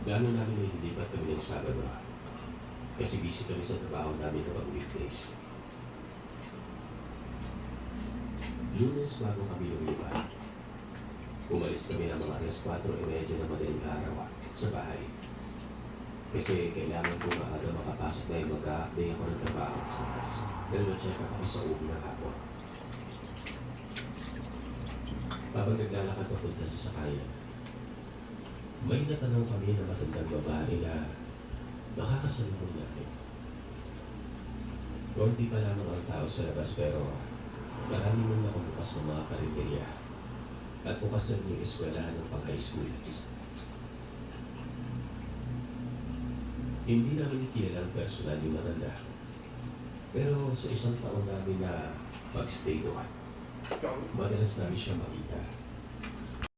Plano namin na lilipat kami ng Sabado kasi busy kami sa trabaho namin kapag weekdays. Lunes bago kami lumipat, umalis kami ng mga alas 4:30 ng madaling araw sa bahay. Kasi kailangan ko maaga makapasok dahil mag-a-update ako ng trabaho. Dahil ma-check ako sa ng hapon. Habang naglalakad papunta sa sakayan, may natanong kami na matandang babae na makakasalubong natin. Konti pa lamang ang tao sa labas pero marami mong nakabukas ng mga karinderya at bukas na yung eskwelahan ng pang-high school. Hindi namin kilala ang personal yung matanda. Pero sa isang taon namin na pag-stay doon, madalas namin siya makita.